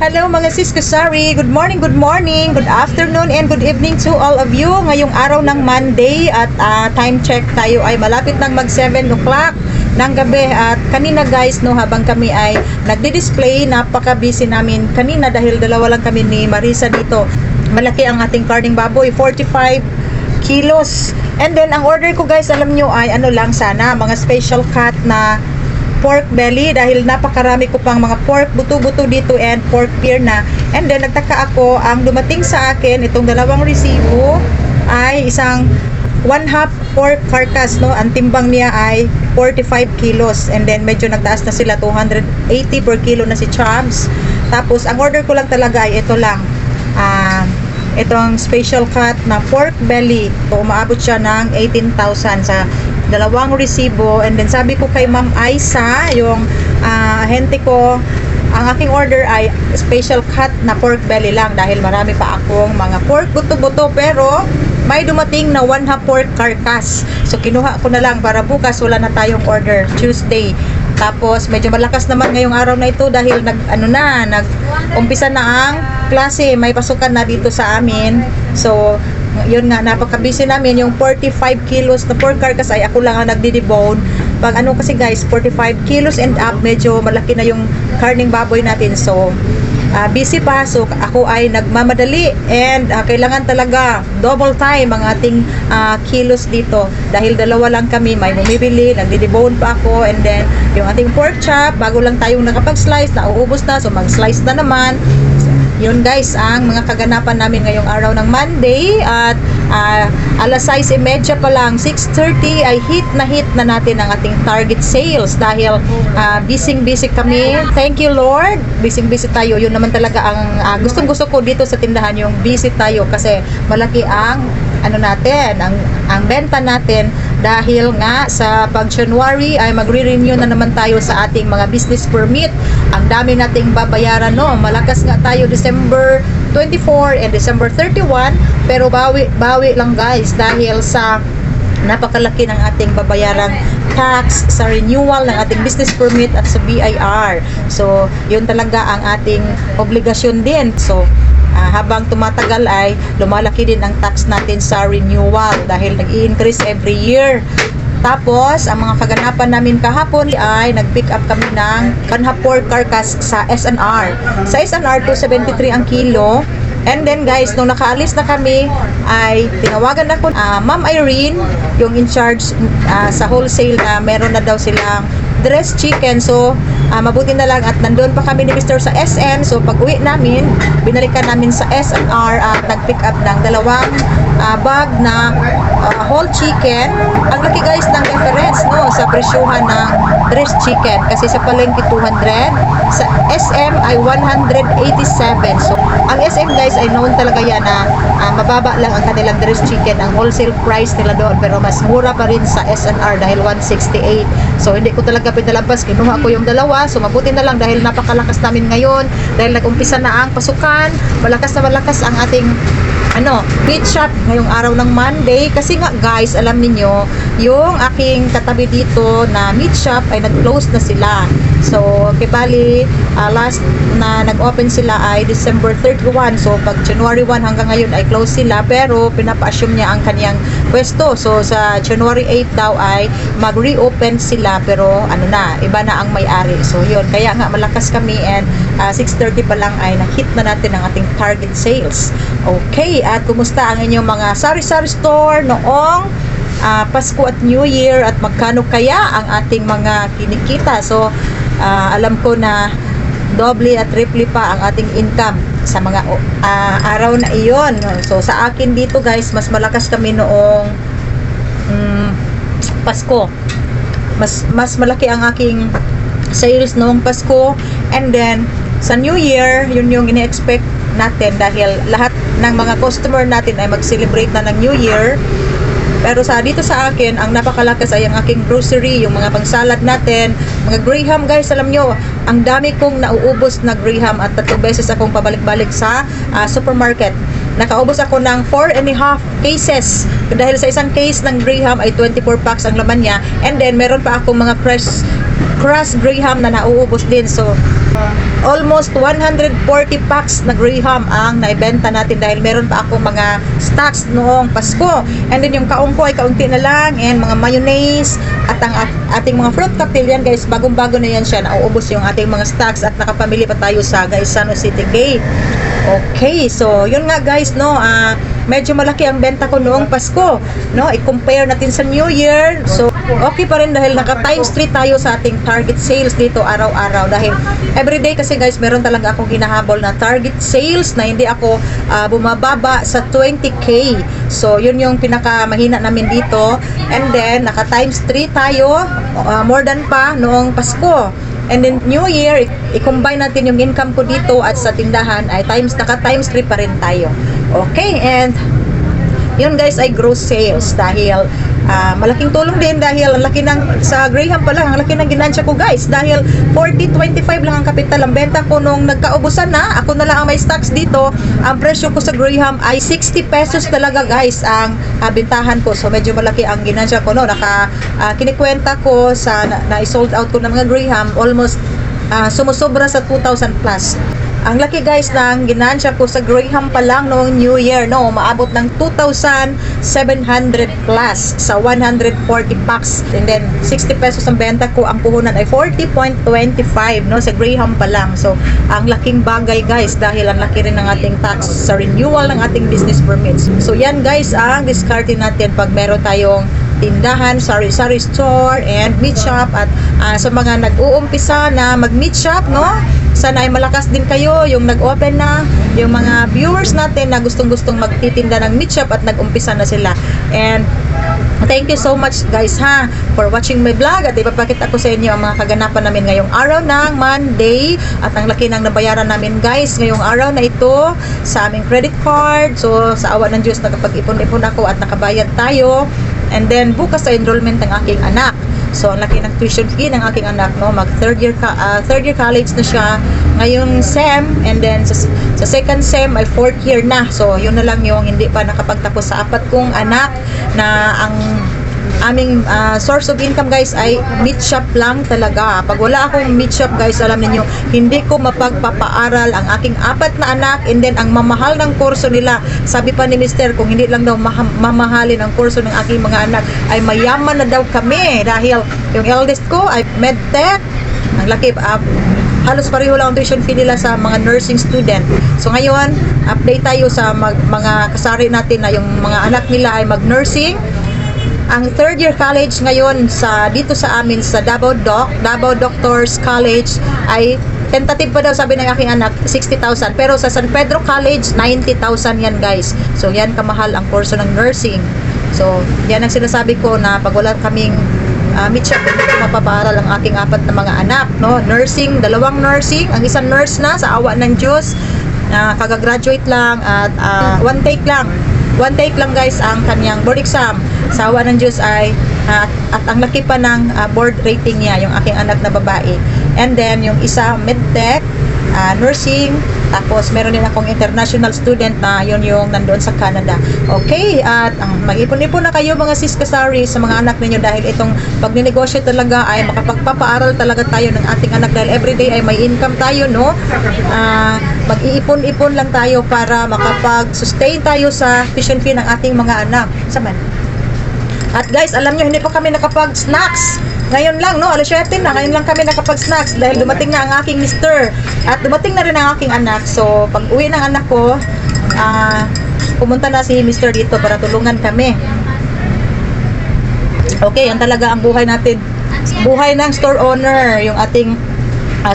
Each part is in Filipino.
Hello mga sis Kusari. Good morning, good afternoon, and good evening to all of you. Ngayong araw ng Monday at time check tayo ay malapit nang mag 7 o'clock ng gabi. At kanina guys, no, habang kami ay nagdi-display, napaka-busy namin kanina dahil dalawa lang kami ni Marisa dito. Malaki ang ating karning baboy, 45 kilos. And then ang order ko guys, alam nyo ay ano lang sana, mga special cut na pork belly dahil napakarami ko pang mga pork buto-buto dito and pork pierna. And then nagtaka ako, ang dumating sa akin itong dalawang resibo ay isang 1/2 pork carcass, no. Ang timbang niya ay 45 kilos, and then medyo nagtaas na sila, 280 per kilo na si Chubbs. Tapos ang order ko lang talaga ay ito lang, itong special cut na pork belly. So, umaabot siya ng 18,000 sa dalawang resibo. And then sabi ko kay Ma'am Aisa, yung ahente ko, ang aking order ay special cut na pork belly lang dahil marami pa akong mga pork buto-buto, pero may dumating na 1/2 pork carcass. So kinuha ko na lang para bukas wala na tayong order, Tuesday. Tapos medyo malakas naman ngayong araw na ito dahil nag-umpisa na ang klase, may pasukan na dito sa amin. So yun nga, napaka-busy namin. Yung 45 kilos na pork carcass ay ako lang ang nagdi-debone. Pag ano kasi guys, 45 kilos and up, medyo malaki na yung karning baboy natin. So busy pa, so ako ay nagmamadali and kailangan talaga double time ang ating kilos dito dahil dalawa lang kami, may bumibili, nagdi-debone pa ako. And then yung ating pork chop, bago lang tayong nakapag-slice, nauubos na, so mag-slice na naman. Yun guys, ang mga kaganapan namin ngayong araw ng Monday. At alas 6:30 pa lang, 6:30 ay hit na natin ang ating target sales dahil busy kami. Thank you Lord, busy tayo. Yun naman talaga ang gustong-gusto ko dito sa tindahan, yung busy tayo, kasi malaki ang ano natin, ang benta natin dahil nga sa pag January ay magre-renew na naman tayo sa ating mga business permit. Ang dami nating babayaran, no. Malakas nga tayo December 24 and December 31, pero bawi lang guys dahil sa napakalaki ng ating babayarang tax sa renewal ng ating business permit at sa BIR. So yun talaga ang ating obligasyon din. So habang tumatagal ay lumalaki din ang tax natin sa renewal dahil nag-i-increase every year. Tapos ang mga kaganapan namin kahapon ay nag-pick up kami ng 1/2 pork carcass sa SNR. Sa SNR 273 ang kilo. And then guys, nung nakaalis na kami ay tinawagan ako Ma'am Irene, yung in charge sa wholesale, na meron na daw silang dressed chicken. So mabuti na lang at nandun pa kami ni Mr. sa SM. So pag uwi namin, binalikan namin sa SNR at nag-pick up ng dalawang bag na whole chicken. Ang laki guys ng difference, no, sa presyuhan ng dressed chicken, kasi sa palengke 200, sa SM ay 187. So ang SM guys ay known talaga yan na mababa lang ang kanilang dressed chicken, ang wholesale price nila doon, pero mas mura pa rin sa SNR dahil 168. So hindi ko talaga pinalampas, kinuha ko yung dalawa. So mabuti na lang dahil napakalakas namin ngayon dahil nag-umpisa na ang pasukan. Malakas ang ating meat shop ngayong araw ng Monday, kasi nga guys, alam niyo yung aking katabi dito na meat shop ay nag-close na sila. So kibali last na nag-open sila ay December 31. So pag January 1 hanggang ngayon ay close sila, pero pinapa-assume niya ang kaniyang pwesto. So sa January 8 daw ay mag-reopen sila, pero iba na ang may-ari. So yun, kaya nga malakas kami, and 6:30 pa lang ay na-hit na natin ang ating target sales. Okay, at kumusta ang inyong mga sari-sari store noong Pasko at New Year, at magkano kaya ang ating mga kinikita? So alam ko na doble at triple pa ang ating income sa mga araw na iyon. So sa akin dito guys, mas malakas kami noong Pasko. Mas malaki ang aking sales noong Pasko. And then sa New Year, yun yung ini-expect natin dahil lahat ng mga customer natin ay mag-celebrate na ng New Year. Pero dito sa akin, ang napakalakas ay ang aking grocery, yung mga pangsalad natin, mga Graham guys. Alam nyo, ang dami kong nauubos na Graham at 3 beses akong pabalik-balik sa supermarket. Nakaubos ako ng 4.5 cases dahil sa isang case ng Graham ay 24 packs ang laman niya. And then meron pa akong mga crushed Graham na nauubos din. So almost 140 packs na Graham ang naibenta natin dahil meron pa ako mga stocks noong Pasko. And then yung kaong ko ay kaunti na lang, and mga mayonnaise at ang ating mga fruit cocktail yan guys, bagong-bago na yan siya, nauubos yung ating mga stocks at nakapamili pa tayo sa Gaisano City Gate. Okay, so yun nga guys, no, medyo malaki ang benta ko noong Pasko, no, i-compare natin sa New Year. So okay pa rin dahil naka times 3 tayo sa ating target sales dito araw-araw, dahil everyday kasi guys meron talaga akong hinahabol na target sales na hindi ako bumababa sa 20k. So yun yung pinaka mahina namin dito, and then naka times 3 tayo, more than pa noong Pasko. And then New Year, i-combine natin yung income ko dito at sa tindahan ay naka times 3 pa rin tayo. Okay, and yun guys ay gross sales, dahil malaking tulong din dahil ang laki ng sa Graham pa lang, ang laki ng ginansya ko guys, dahil 40-25 lang ang kapital ang benta ko nung nagkaubusan na, ako na lang ang may stocks dito. Ang presyo ko sa Graham ay 60 pesos talaga guys ang bintahan ko. So medyo malaki ang ginansya ko, no. Kinikwenta ko sa na-sold out ko ng mga Graham, almost sumusobra sa 2,000 plus. Ang laki guys ng ginansya ko sa Graham pa lang noong New Year, no, maabot ng 2,700 plus sa 140 packs. And then 60 pesos ang benta ko, ang puhunan ay 40.25, no, sa Graham pa lang. So ang laking bagay guys, dahil ang laki rin ng ating tax sa renewal ng ating business permits. So yan guys ang discard natin pag meron tayong tindahan, sari-sari store and meat shop. At sa mga nag-uumpisa na mag-meat shop, no, sana ay malakas din kayo yung nag-open na, yung mga viewers natin na gustong-gustong magtitinda ng meat shop at nag-umpisa na sila. And thank you so much guys for watching my vlog, at ipapakita ko sa inyo ang mga kaganapan namin ngayong araw ng Monday, at ang laki ng nabayaran namin guys ngayong araw na ito sa aming credit card. So sa awa ng Diyos nakapag-ipon-ipon ako at nakabayad tayo. And then bukas sa enrollment ng aking anak. So ang laki ng tuition fee ng aking anak, no, mag third year college na siya ngayong SEM, and then sa second SEM ay fourth year na. So yun na lang yung hindi pa nakapagtapos sa apat kong anak, na ang aming source of income guys ay meat shop lang talaga. Pag wala akong meat shop guys, alam niyo hindi ko mapagpapaaral ang aking apat na anak, and then ang mamahal ng kurso nila. Sabi pa ni Mr. kung hindi lang daw mamahalin ang kurso ng aking mga anak ay mayaman na daw kami, dahil yung eldest ko ay medtech. Ang laki, halos pareho lang ang tuition fee nila sa mga nursing student. So ngayon update tayo sa mga kasari natin na yung mga anak nila ay mag-nursing. Ang third year college ngayon dito sa amin sa Davao Doctors College ay tentative pa daw, sabi ng aking anak 60,000, pero sa San Pedro College 90,000 yan guys. So yan kamahal ang kurso ng nursing. So yan ang sinasabi ko, na pag wala kaming meat shop, hindi ko mapapaaral ang aking apat na mga anak, no. Nursing, dalawang nursing, ang isang nurse na sa awa ng Diyos, kagagraduate lang, at one take lang guys ang kanyang board exam. Sa awa ng Diyos ay at ang laki pa ng board rating niya, yung aking anak na babae. And then yung isa medtech, nursing, tapos meron din akong international student na yun yung nandoon sa Canada. Okay, at mag-ipon-ipon na kayo mga sis kasari sa mga anak ninyo, dahil itong pagninegosyo talaga ay makapagpapaaral talaga tayo ng ating anak, dahil everyday ay may income tayo, no. Mag-iipon-ipon lang tayo para makapag-sustain tayo sa tuition fee ng ating mga anak. Saman. At guys, alam nyo, hindi pa kami nakapag-snacks. Ngayon lang, no, alas 7 na, ngayon lang kami nakapag-snacks dahil dumating na ang aking mister at dumating na rin ang aking anak. So, pag uwi ng anak ko, pumunta na si mister dito para tulungan kami. Okay, yan talaga ang buhay natin. Buhay ng store owner, yung ating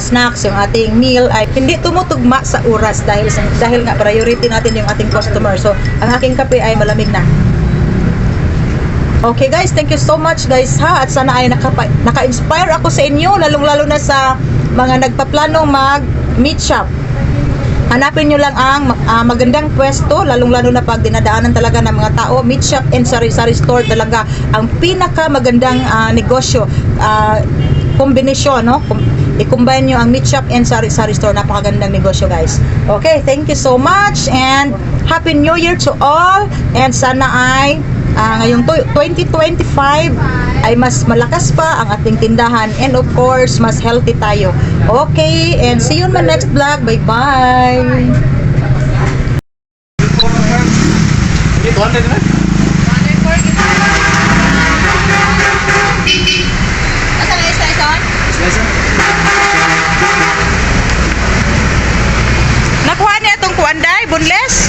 snacks, yung ating meal ay hindi tumutugma sa oras, dahil nga priority natin yung ating customer. So, ang aking kape ay malamig na. Okay guys, thank you so much guys at sana ay naka-inspire ako sa inyo, lalong-lalo na sa mga nagpaplano mag-meat shop. Hanapin nyo lang ang magandang pwesto, lalong-lalo na pag dinadaanan talaga ng mga tao. Meat shop and sari-sari store talaga ang pinaka magandang negosyo. Kombinasyon, no? I-combine nyo ang meat shop and sari-sari store, napakagandang negosyo guys. Okay, thank you so much and Happy New Year to all, and sana ay ngayong 2025 ay mas malakas pa ang ating tindahan and of course mas healthy tayo. Okay, and see you in my next vlog. Bye bye. Nakuha niya itong kuanday, boneless.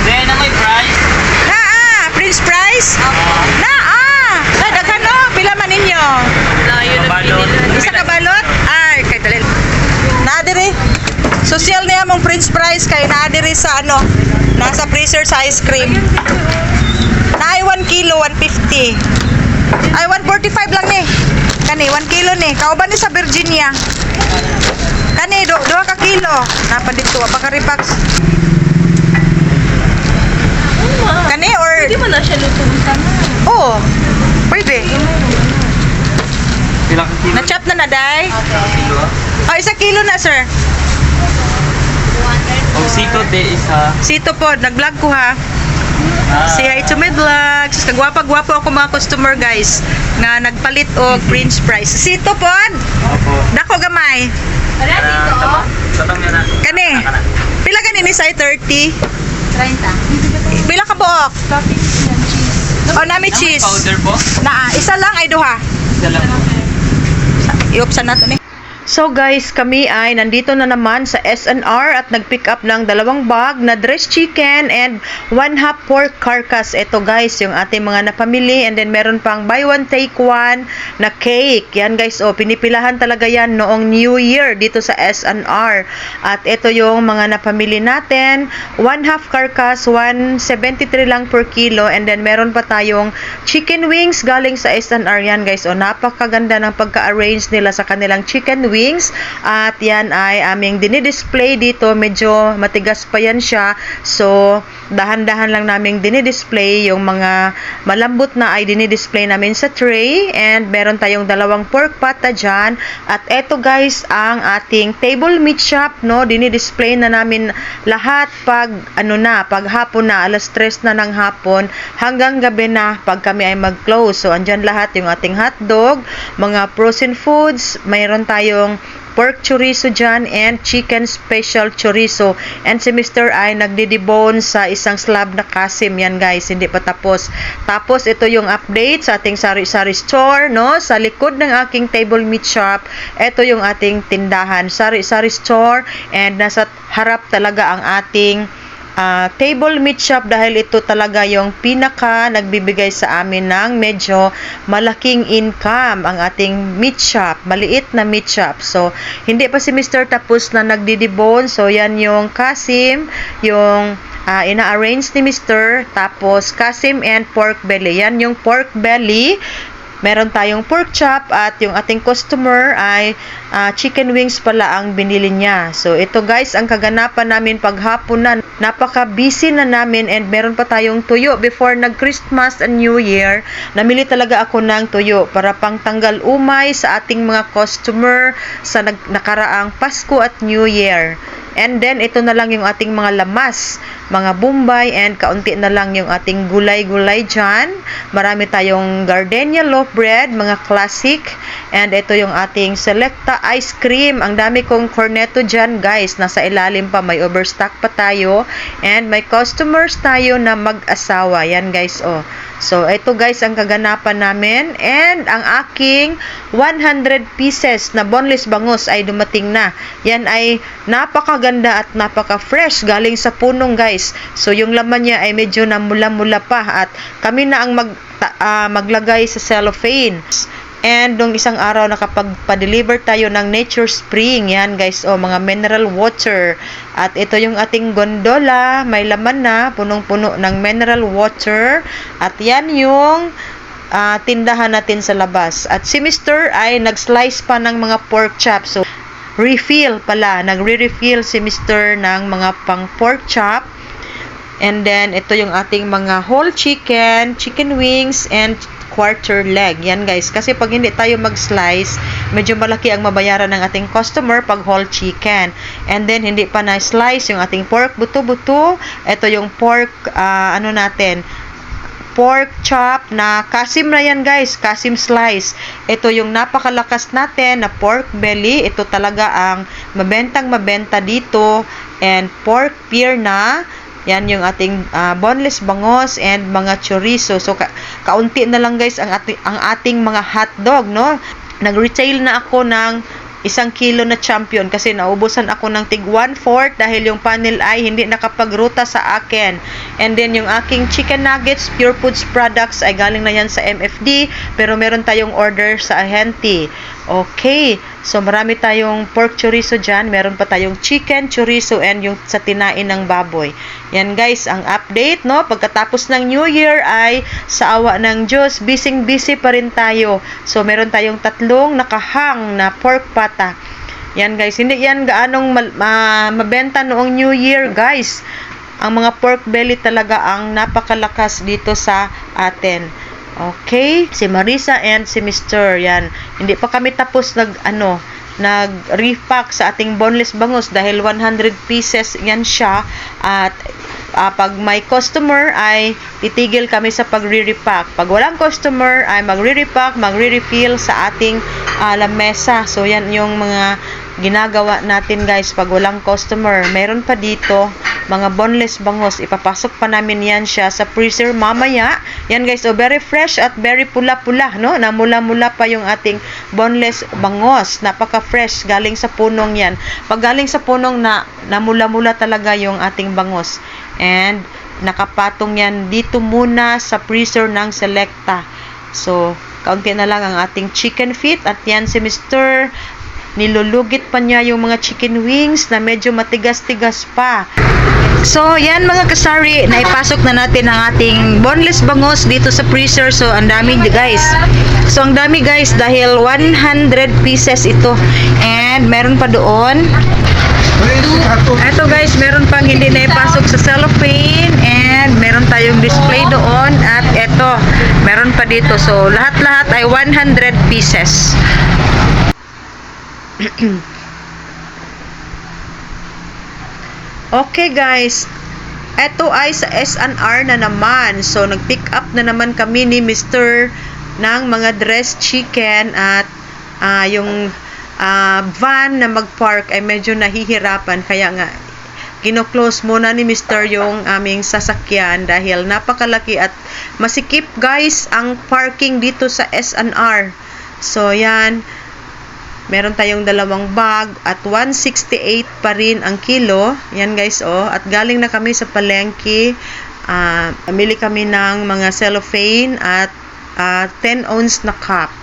Then, may price. French fries? Daghan no, pila man ninyo? Balot. Isa ka balot? Ay, kay dalil. Nadiri. Social niya mong French fries kay nadiri sa ano, nasa freezer sa ice cream. Naay 1 kilo, 150. Ay, 145 lang ni. Kani, 1 kilo ni. Kauban ni sa Virginia. Kani, 2 ka kilo. Napa dito, pagka-repax. Kani, or... Hindi mo na siya lutong sana. Oo, pwede. Ilang kilo? Na-chop na na, day? Kilo? Oh, 1 kilo na, sir. O, sito de isa. Sito po, nag-vlog ko ha. Say hi to my vlog. Kagwapa-gwapo ako mga customer guys nga nagpalit og French fries. Sito po. Opo. Dako gamay. Wala dito, oh. Tatang yan na. Kani. Pila gani ni say 30? 30. Pila ka buok? Toppings ng cheese. O nami cheese. Powder po? Naa, isa lang ay duha. Isa lang po. Iupsan nato ni. So guys, kami ay nandito na naman sa SNR at nag-pick up ng 2 bag na dressed chicken and 1 half pork carcass. Ito guys, yung ating mga napamili, and then meron pang buy one take one na cake. Yan guys, oh, pinipilahan talaga yan noong New Year dito sa SNR. At ito yung mga napamili natin, 1 half carcass, 173 lang per kilo, and then meron pa tayong chicken wings galing sa SNR. Yan guys, oh, napakaganda ng pagka-arrange nila sa kanilang chicken wings, at yan ay aming dinidisplay dito. Medyo matigas pa yan siya, so dahan-dahan lang naming dinidisplay. Yung mga malambot na ay dinidisplay namin sa tray, and meron tayong 2 pork pata dyan. At eto guys ang ating table meat shop, no, dinidisplay na namin lahat pag pag hapon na, alas 3 na ng hapon hanggang gabi na pag kami ay mag-close. So andyan lahat yung ating hotdog, mga frozen foods, mayroon tayong pork chorizo dyan and chicken special chorizo, and si Mr. ay nagdidibone sa isang slab na kasim. Yan guys, hindi pa tapos. Tapos ito yung update sa ating sari-sari store, no, sa likod ng aking table meat shop. Ito yung ating tindahan, sari-sari store, and nasa harap talaga ang ating table meat shop, dahil ito talaga yung pinaka nagbibigay sa amin ng medyo malaking income, ang ating meat shop, maliit na meat shop. So hindi pa si Mr. tapos na nagdidibone. So yan yung kasim, yung ina-arrange ni Mr. Tapos kasim and pork belly. Yan yung pork belly. Meron tayong pork chop, at yung ating customer ay chicken wings pala ang binili niya. So ito guys ang kaganapan namin paghapon na. Napaka-busy na namin, and meron pa tayong tuyo before nag-Christmas and New Year. Namili talaga ako ng tuyo para pang tanggal umay sa ating mga customer sa nakaraang Pasko at New Year. And then, ito na lang yung ating mga lamas, mga bombay, and kaunti na lang yung ating gulay-gulay dyan. Marami tayong gardenia loaf bread, mga classic. And ito yung ating selecta ice cream. Ang dami kong cornetto dyan, guys. Nasa ilalim pa, may overstock pa tayo. And may customers tayo na mag-asawa. Yan, guys, oh. So, ito guys ang kaganapan namin, and ang aking 100 pieces na boneless bangus ay dumating na. Yan ay napakaganda at napaka-fresh, galing sa punong guys. So, yung laman niya ay medyo namula-mula pa, at kami na ang maglagay sa cellophane. And nung isang araw nakapagpa-deliver tayo ng Nature Spring. Yan guys, oh, mga mineral water. At ito yung ating gondola, may laman na, punong-puno ng mineral water. At yan yung tindahan natin sa labas. At si Mr. ay nag-slice pa ng mga pork chop. So refill pala, nagre-refill si Mr. ng mga pang pork chop. And then ito yung ating mga whole chicken, chicken wings, and quarter leg. Yan guys, kasi pag hindi tayo mag-slice, medyo malaki ang mabayaran ng ating customer pag whole chicken. And then hindi pa na-slice yung ating pork buto-buto. Ito yung pork pork chop na kasim na yan guys, kasim slice. Ito yung napakalakas natin na pork belly. Ito talaga ang mabenta dito. And pork pear na. Yan yung ating boneless bangos and mga chorizo. So kaunti na lang guys ang ating mga hotdog, no? Nag-retail na ako ng 1 kilo na champion kasi naubusan ako ng tig 1/4 dahil yung panel ay hindi nakapagruta sa akin. And then yung aking chicken nuggets, Pure Foods products ay galing na yan sa MFD, pero meron tayong order sa Ahente. Okay, so marami tayong pork chorizo dyan, meron pa tayong chicken chorizo and yung sa tinain ng baboy. Yan guys, ang update, no? Pagkatapos ng New Year ay sa awa ng Diyos, busy pa rin tayo. So meron tayong 3 nakahang na pork pata. Yan guys, hindi yan gaanong mabenta noong New Year guys. Ang mga pork belly talaga ang napakalakas dito sa atin. Okay, si Marisa and si Mr. Yan. Hindi pa kami tapos nag-repack sa ating boneless bangus dahil 100 pieces yan siya. At pag may customer ay titigil kami sa pagre-repack. Pag walang customer ay magre-repack, magre-refill sa ating lamesa. So yan yung mga ginagawa natin guys pag walang customer. Meron pa dito mga boneless bangus, ipapasok pa namin yan siya sa freezer mamaya. Yan guys, very fresh at very pula-pula, no? Namula-mula pa yung ating boneless bangus. Napaka-fresh, galing sa punong yan. Pag galing sa punong namula-mula talaga yung ating bangus. And nakapatong yan dito muna sa freezer ng Selecta. So, kaunti na lang ang ating chicken feet. At yan si Mr. Nilulugit pa niya yung mga chicken wings na medyo matigas-tigas pa. So, yan mga kasari, naipasok na natin ang ating boneless bangus dito sa freezer. So, ang dami guys. So, ang dami guys dahil 100 pieces ito. And meron pa doon. Ito guys, meron pang hindi naipasok sa cellophane. And meron tayong display doon. At ito, meron pa dito. So, lahat-lahat ay 100 pieces. Okay guys, ito ay sa S&R na naman. So nag-pick up na naman kami ni Mr. ng mga dressed chicken at yung van na mag-park ay medyo nahihirapan, kaya nga kino-close muna ni Mr. yung aming sasakyan dahil napakalaki at masikip guys ang parking dito sa S&R. So yan, meron tayong 2 bag at 168 pa rin ang kilo. Yan guys, at galing na kami sa palengke. Namili kami ng mga cellophane at 10 ounce na cup.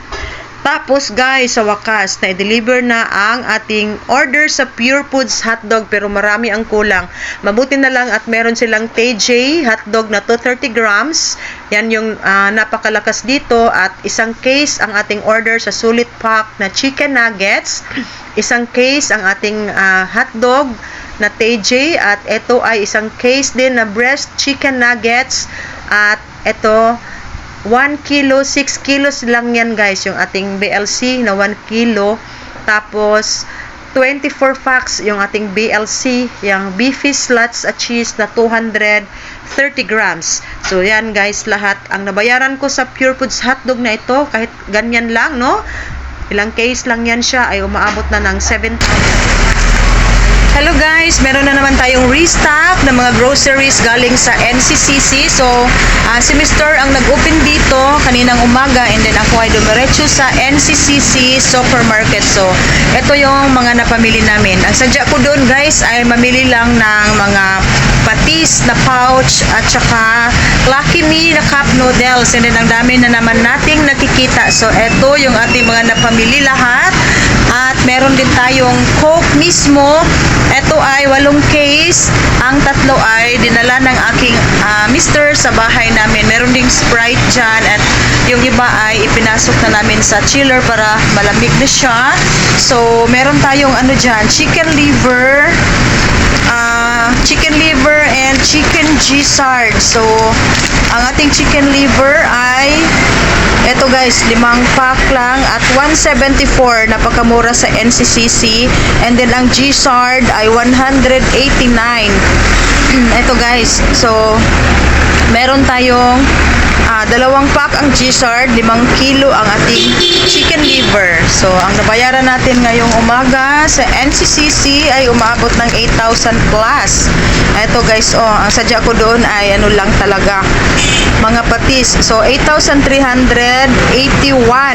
Tapos guys, sa wakas, na-deliver na ang ating order sa Pure Foods hotdog, pero marami ang kulang. Mabuti na lang at meron silang TJ hotdog na 230 grams. Yan yung napakalakas dito. At 1 case ang ating order sa sulit pack na chicken nuggets. 1 case ang ating hotdog na TJ. At ito ay 1 case din na breast chicken nuggets. At ito, 1 kilo, 6 kilos lang yan guys, yung ating BLC na 1 kilo. Tapos 24 packs yung ating BLC, yung beefy slots at cheese na 230 grams. So yan guys, lahat ang nabayaran ko sa Pure Foods hotdog na ito, kahit ganyan lang, no? Ilang case lang yan siya, ay umaabot na ng 7,000. Hello guys, meron na naman tayong restock ng mga groceries galing sa NCCC. So, si Mr. ang nag-open dito kaninang umaga, and then ako ay dumiretso sa NCCC supermarket. So, ito yung mga napamili namin. Ang sadya ko doon guys ay mamili lang ng mga patis na pouch at saka Lucky Me na cup noodles. And then ang dami na naman nating nakikita. So, ito yung ating mga napamili lahat. At meron din tayong Coke mismo. Ito ay 8 case. Ang 3 ay dinala ng aking mister sa bahay namin. Meron ding Sprite dyan. At yung iba ay ipinasok na namin sa chiller para malamig na siya. So, meron tayong dyan, chicken liver and chicken gizzard. So, ang ating chicken liver ay Eto guys, 5 pack lang at 174, napakamura sa NCCC. And then ang G-Sard ay 189. Eto guys, so meron tayong 2 pack ang G-Sard, 5 kilo ang ating chicken liver. So, ang nabayaran natin ngayong umaga sa NCCC ay umabot ng 8,000 plus. Ito guys, ang sadya ko doon ay ano lang talaga, mga patis. So, 8,381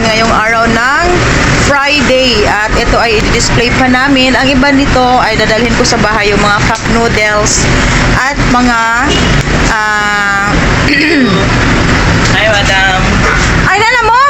ngayong araw ng Friday. At ito ay i-display pa namin. Ang iba nito ay dadalhin ko sa bahay, yung mga cup noodles at mga Hi, madam. ay, nana mo!